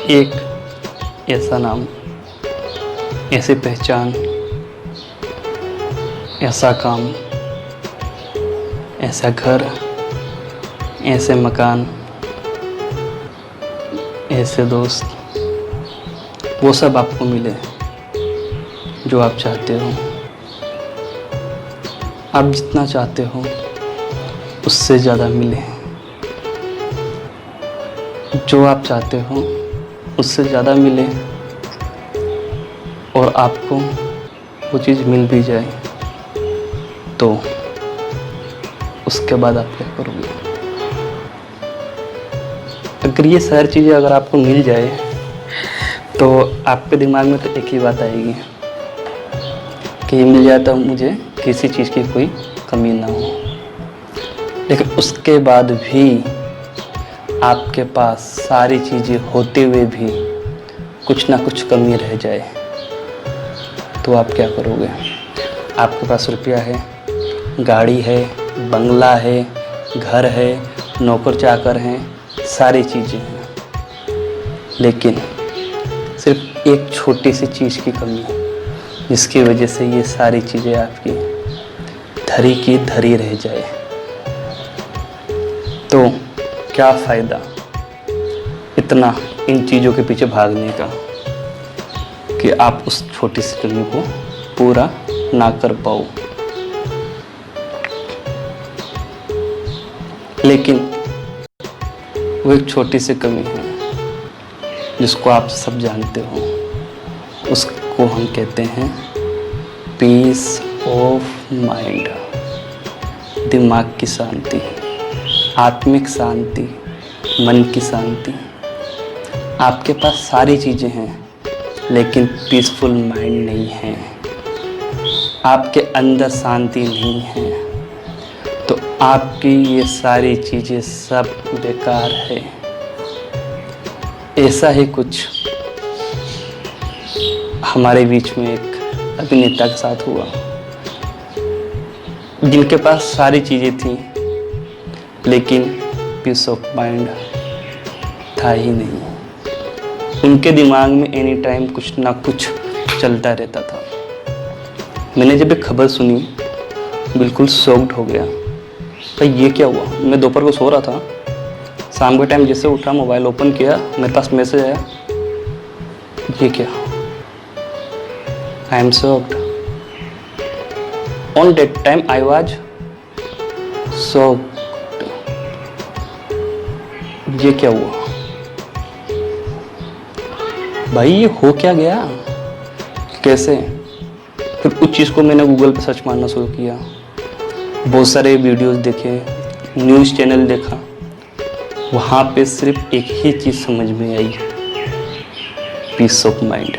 एक ऐसा नाम, ऐसी पहचान, ऐसा काम, ऐसा घर, ऐसे मकान, ऐसे दोस्त, वो सब आपको मिले जो आप चाहते हो। आप जितना चाहते हो उससे ज़्यादा मिले। जो आप चाहते हो उससे ज़्यादा मिले और आपको वो चीज़ मिल भी जाए तो उसके बाद आप क्या करोगे? अगर ये सारी चीज़ें अगर आपको मिल जाए तो आपके दिमाग में तो एक ही बात आएगी कि ये मिल जाए तो मुझे किसी चीज़ की कोई कमी ना हो। लेकिन उसके बाद भी आपके पास सारी चीज़ें होते हुए भी कुछ ना कुछ कमी रह जाए तो आप क्या करोगे? आपके पास रुपया है, गाड़ी है, बंगला है, घर है, नौकर चाकर हैं, सारी चीज़ें हैं, लेकिन सिर्फ एक छोटी सी चीज़ की कमी है जिसकी वजह से ये सारी चीज़ें आपकी धरी की धरी रह जाए तो क्या फ़ायदा इतना इन चीज़ों के पीछे भागने का कि आप उस छोटी सी कमी को पूरा ना कर पाओ। लेकिन वो एक छोटी सी कमी है जिसको आप सब जानते हो, उसको हम कहते हैं पीस ऑफ माइंड, दिमाग की शांति, आत्मिक शांति, मन की शांति। आपके पास सारी चीज़ें हैं लेकिन पीसफुल माइंड नहीं है, आपके अंदर शांति नहीं है, तो आपकी ये सारी चीज़ें सब बेकार है। ऐसा ही कुछ हमारे बीच में एक अभिनेता के साथ हुआ जिनके पास सारी चीज़ें थी लेकिन पीस ऑफ माइंड था ही नहीं। उनके दिमाग में एनी टाइम कुछ ना कुछ चलता रहता था। मैंने जब एक खबर सुनी बिल्कुल शॉक्ड हो गया। भाई ये क्या हुआ? मैं दोपहर को सो रहा था, शाम के टाइम जैसे उठा, मोबाइल ओपन किया, मेरे पास मैसेज आया, ये क्या? I am shocked. On that time I was shocked. ये क्या हुआ भाई? ये हो क्या गया? कैसे? फिर उस चीज़ को मैंने गूगल पे सर्च मारना शुरू किया, बहुत सारे वीडियोस देखे, न्यूज़ चैनल देखा, वहाँ पे सिर्फ एक ही चीज़ समझ में आई, पीस ऑफ माइंड।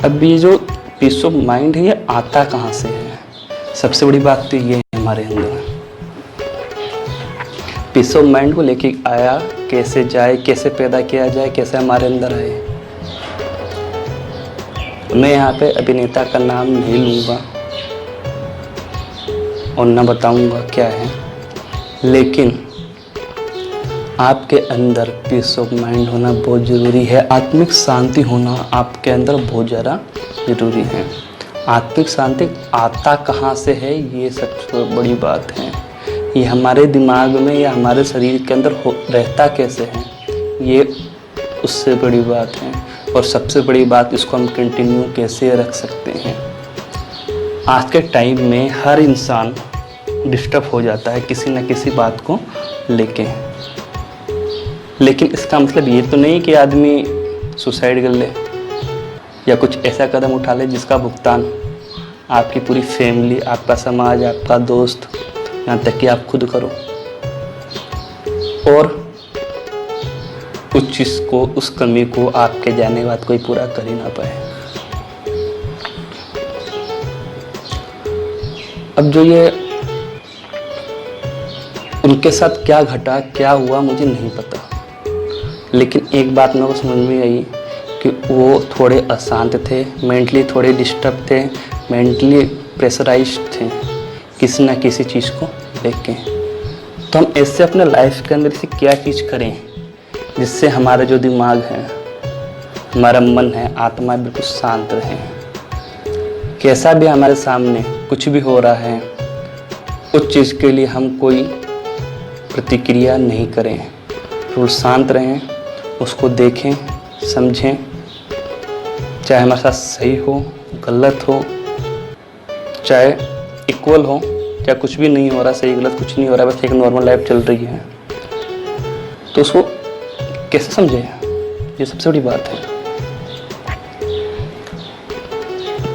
अब ये जो पीस ऑफ माइंड है ये आता कहाँ से है? सबसे बड़ी बात तो ये है हमारे अंदर। पीस ऑफ माइंड को लेके आया कैसे जाए, कैसे पैदा किया जाए, कैसे हमारे अंदर आए? मैं यहाँ पे अभिनेता का नाम नहीं लूँगा और न बताऊँगा क्या है, लेकिन आपके अंदर पीस ऑफ माइंड होना बहुत ज़रूरी है। आत्मिक शांति होना आपके अंदर बहुत ज़्यादा ज़रूरी है। आत्मिक शांति आता कहाँ से है, ये सबसे बड़ी बात है। ये हमारे दिमाग में या हमारे शरीर के अंदर रहता कैसे है, ये उससे बड़ी बात है। और सबसे बड़ी बात, इसको हम कंटिन्यू कैसे रख सकते हैं। आज के टाइम में हर इंसान डिस्टर्ब हो जाता है किसी न किसी बात को लेके, लेकिन इसका मतलब ये तो नहीं कि आदमी सुसाइड कर ले या कुछ ऐसा कदम उठा ले जिसका भुगतान आपकी पूरी फैमिली, आपका समाज, आपका दोस्त, यहाँ तक कि आप खुद करो और उस चीज़ को, उस कमी को आपके जाने के बाद कोई पूरा कर ही ना पाए। अब जो ये उनके साथ क्या घटा, क्या हुआ, मुझे नहीं पता, लेकिन एक बात मेरे को समझ में आई कि वो थोड़े अशांत थे, मेंटली थोड़े डिस्टर्ब थे, मेंटली प्रेशराइज्ड थे किसी ना किसी चीज़ को लेके। तो हम ऐसे अपने लाइफ के अंदर से क्या चीज़ करें जिससे हमारा जो दिमाग है, हमारा मन है, आत्मा बिल्कुल शांत रहे। कैसा भी हमारे सामने कुछ भी हो रहा है, उस चीज़ के लिए हम कोई प्रतिक्रिया नहीं करें, बिल्कुल शांत रहें, उसको देखें, समझें, चाहे हमारे साथ सही हो, गलत हो, चाहे इक्वल हो, चाहे कुछ भी नहीं हो रहा, सही गलत कुछ नहीं हो रहा, बस एक नॉर्मल लाइफ चल रही है, तो उसको कैसे समझे, ये सबसे बड़ी बात है।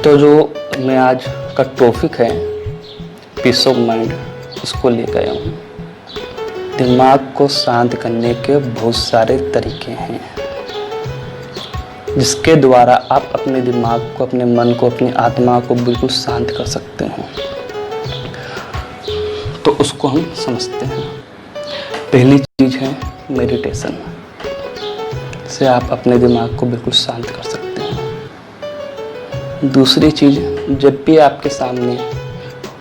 तो जो मैं आज का टॉपिक है पीस ऑफ माइंड, इसको लेकर आया हूँ। दिमाग को शांत करने के बहुत सारे तरीके हैं, जिसके द्वारा आप अपने दिमाग को, अपने मन को, अपनी आत्मा को बिल्कुल शांत कर सकते हैं। तो उसको हम समझते हैं। पहली चीज़ है मेडिटेशन, से आप अपने दिमाग को बिल्कुल शांत कर सकते हैं। दूसरी चीज़, जब भी आपके सामने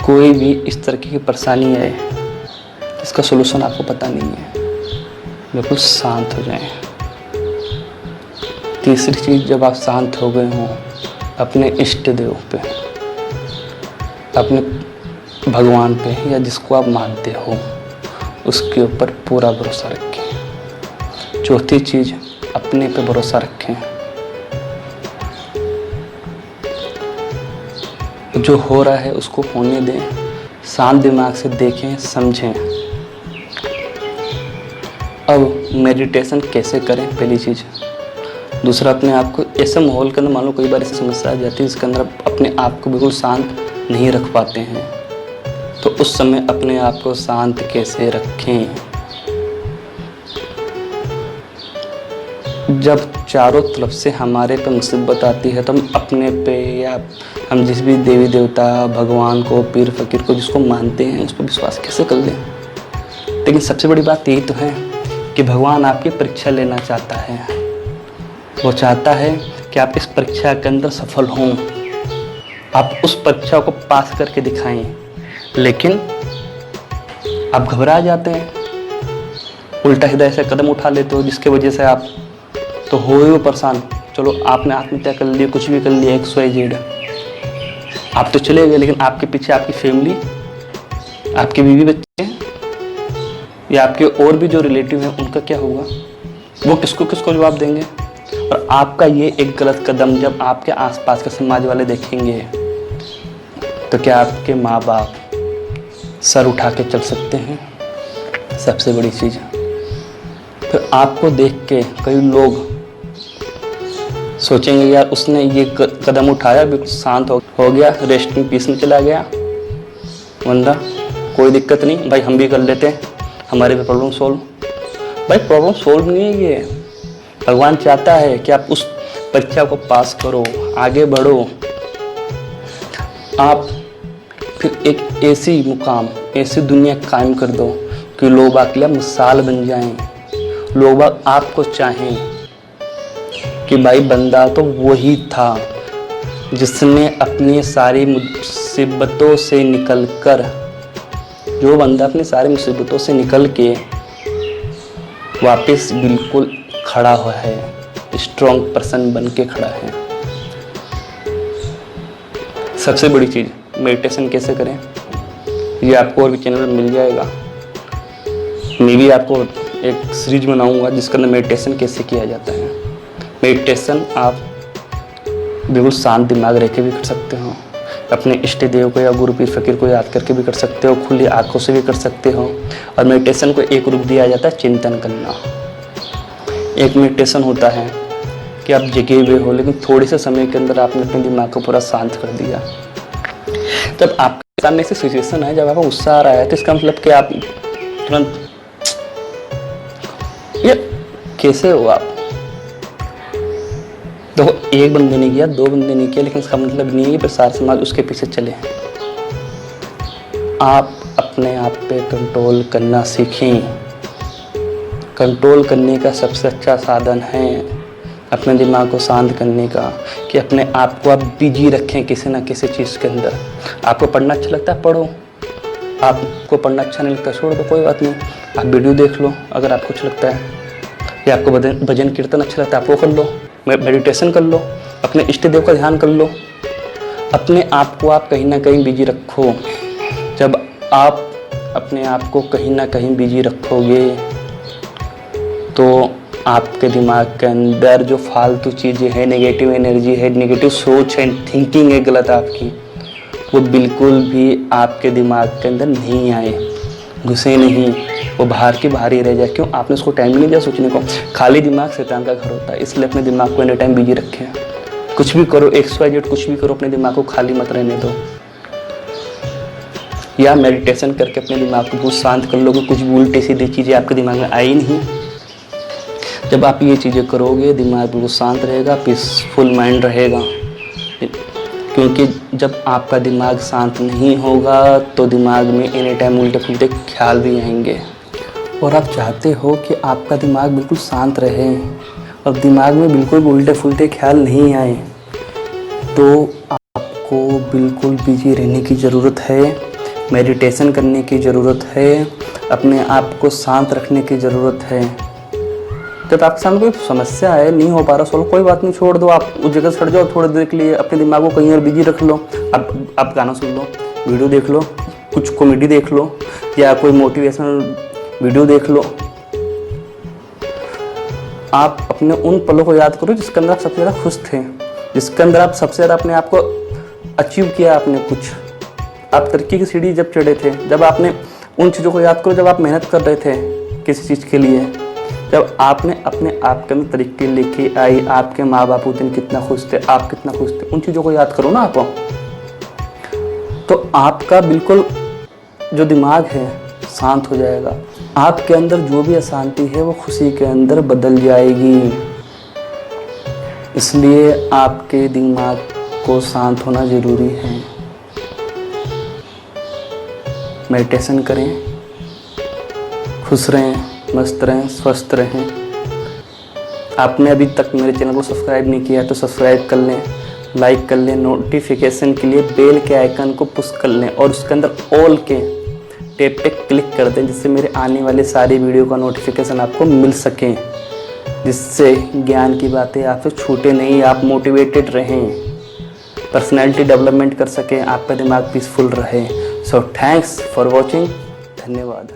कोई भी इस तरह की परेशानी आए, इसका सलूशन आपको पता नहीं है, बिल्कुल शांत हो जाएं। तीसरी चीज़, जब आप शांत हो गए हों, अपने इष्ट देव पे, अपने भगवान पे या जिसको आप मानते हो, उसके ऊपर पूरा भरोसा रखें। चौथी चीज़, अपने पे भरोसा रखें। जो हो रहा है उसको होने दें, शांत दिमाग से देखें, समझें। अब मेडिटेशन कैसे करें, पहली चीज़। दूसरा, अपने आप को ऐसे माहौल के अंदर, मान लो कई बार ऐसी समस्या आ जाती है जिसके अंदर आप अपने आप को बिल्कुल शांत नहीं रख पाते हैं, तो उस समय अपने आप को शांत कैसे रखें। जब चारों तरफ से हमारे पे मुसीबत आती है, तो हम अपने पे या हम जिस भी देवी देवता, भगवान को, पीर फकीर को, जिसको मानते हैं, उस पर विश्वास कैसे कर लें। लेकिन सबसे बड़ी बात यही तो है कि भगवान आपकी परीक्षा लेना चाहता है। वो चाहता है कि आप इस परीक्षा के अंदर सफल हों, आप उस परीक्षा को पास करके दिखाएं। लेकिन आप घबरा जाते हैं, उल्टा सीधा ऐसा कदम उठा लेते हो जिसके वजह से आप तो हो ही परेशान। चलो, आपने आत्महत्या कर ली, कुछ भी कर लिया, XYZ, आप तो चले गए, लेकिन आपके पीछे आपकी फैमिली, आपके बीवी बच्चे या आपके और भी जो रिलेटिव हैं, उनका क्या होगा? वो किसको किसको जवाब देंगे? और आपका ये एक गलत कदम जब आपके आसपास के समाज वाले देखेंगे, तो क्या आपके माँ बाप सर उठा के चल सकते हैं? सबसे बड़ी चीज़। फिर आपको देख के कई लोग सोचेंगे, यार उसने ये कदम उठाया, बिल्कुल शांत हो गया, रेस्ट में पीस में चला गया बंदा, कोई दिक्कत नहीं भाई, हम भी कर लेते हैं, हमारे पे प्रॉब्लम सोल्व। भाई प्रॉब्लम सोल्व नहीं है ये। भगवान चाहता है कि आप उस परीक्षा को पास करो, आगे बढ़ो, आप फिर एक ऐसी मुकाम, ऐसी दुनिया कायम कर दो कि लोग आपके लिए मिसाल बन जाएं। लोग आपको चाहें कि भाई बंदा तो वही था जिसने अपनी सारी मुसीबतों से निकलकर, जो बंदा अपनी सारी मुसीबतों से निकल के वापस बिल्कुल खड़ा हुआ है, स्ट्रॉन्ग पर्सन बन के खड़ा है। सबसे बड़ी चीज़, मेडिटेशन कैसे करें, ये आपको और भी चैनल में मिल जाएगा। मैं भी आपको एक सीरीज बनाऊंगा जिसके अंदर मेडिटेशन कैसे किया जाता है। मेडिटेशन आप बिल्कुल शांत दिमाग रह के भी कर सकते हो, अपने इष्ट देव को या गुरु पीर फकीर को याद करके भी कर सकते हो, खुली आंखों से भी कर सकते हो। और मेडिटेशन को एक रूप दिया जाता है चिंतन करना। एक मेडिटेशन होता है कि आप जगे हुए हो, लेकिन थोड़े से समय के अंदर आपने अपने दिमाग को पूरा शांत कर दिया। जब आपके सामने ऐसी सिचुएशन है, जब आपको गुस्सा आ रहा है, तो इसका मतलब कि आप तुरंत, ये कैसे हो आप? देखो, एक बंदे ने किया, दो बंदे ने किया, लेकिन इसका मतलब नहीं है कि सारा समाज उसके पीछे चले। आप अपने आप पे कंट्रोल करना सीखें। कंट्रोल करने का सबसे अच्छा साधन है अपने दिमाग को शांत करने का, कि अपने आप को आप बिजी रखें किसी ना किसी चीज़ के अंदर। आपको पढ़ना अच्छा लगता है, पढ़ो। आपको पढ़ना अच्छा नहीं लगता, छोड़ दो, कोई बात नहीं, आप वीडियो देख लो अगर आपको अच्छा लगता है, या आपको भजन कीर्तन अच्छा लगता है आप वो कर लो, मेडिटेशन कर लो, अपने इष्ट देव का ध्यान कर लो। अपने आप को आप कहीं ना कहीं बिजी रखो। जब आप अपने आप को कहीं ना कहीं बिजी रखोगे तो आपके दिमाग के अंदर जो फालतू चीज़ें हैं, नेगेटिव एनर्जी है, नेगेटिव सोच है, थिंकिंग है गलत आपकी, वो बिल्कुल भी आपके दिमाग के अंदर नहीं आए, घुसे नहीं, वो बाहर की बाहर ही रह जाए। क्यों? आपने उसको टाइम नहीं दिया सोचने को। खाली दिमाग शैतान का घर होता है, इसलिए अपने दिमाग को एनी टाइम बिजी रखें। कुछ भी करो, XYZ कुछ भी करो, अपने दिमाग को खाली मत रहने दो। या मेडिटेशन करके अपने दिमाग को बहुत शांत कर लोगे, कुछ भी उल्टी सीधी चीज़ें आपके दिमाग में आई नहीं। जब आप ये चीज़ें करोगे दिमाग बिल्कुल शांत रहेगा, पीसफुल माइंड रहेगा। क्योंकि जब आपका दिमाग शांत नहीं होगा तो दिमाग में एनी टाइम उल्टे पुल्टे ख्याल भी आएंगे। और आप चाहते हो कि आपका दिमाग बिल्कुल शांत रहे और दिमाग में बिल्कुल उल्टे फुलटे ख्याल नहीं आए, तो आपको बिल्कुल बिजी रहने की ज़रूरत है, मेडिटेशन करने की ज़रूरत है, अपने आप को शांत रखने की ज़रूरत है। जब आपके सामने कोई समस्या है, नहीं हो पा रहा सॉल्व, कोई बात नहीं, छोड़ दो, आप उस जगह से हट जाओ थोड़ी देर के लिए, अपने दिमाग को कहीं और बिजी रख लो। आप गाना सुन लो, वीडियो देख लो, कुछ कॉमेडी देख लो या कोई मोटिवेशनल वीडियो देख लो। आप अपने उन पलों को याद करो जिसके अंदर आप सबसे ज़्यादा खुश थे, जिसके अंदर आप सबसे ज़्यादा अपने आप को अचीव किया आपने कुछ। आप तरक्की की सीढ़ी जब चढ़े थे, जब आपने उन चीज़ों को याद करो जब आप मेहनत कर रहे थे किसी चीज़ के लिए, जब आपने अपने आप के अंदर तरक्की लेके आई, आपके माँ बाप उस दिन कितना खुश थे, आप कितना खुश थे, उन चीज़ों को याद करो ना आप, तो आपका बिल्कुल जो दिमाग है शांत हो जाएगा। आपके अंदर जो भी अशांति है वो खुशी के अंदर बदल जाएगी। इसलिए आपके दिमाग को शांत होना ज़रूरी है। मेडिटेशन करें, खुश रहें, मस्त रहें, स्वस्थ रहें। आपने अभी तक मेरे चैनल को सब्सक्राइब नहीं किया तो सब्सक्राइब कर लें, लाइक कर लें, नोटिफिकेशन के लिए बेल के आइकन को पुश कर लें और उसके अंदर ऑल के टैब पे क्लिक कर दें, जिससे मेरे आने वाले सारी वीडियो का नोटिफिकेशन आपको मिल सके, जिससे ज्ञान की बातें आपसे छूटे नहीं, आप मोटिवेटेड रहें, पर्सनैलिटी डेवलपमेंट कर सकें, आपका दिमाग पीसफुल रहे। सो थैंक्स फॉर वॉचिंग, धन्यवाद।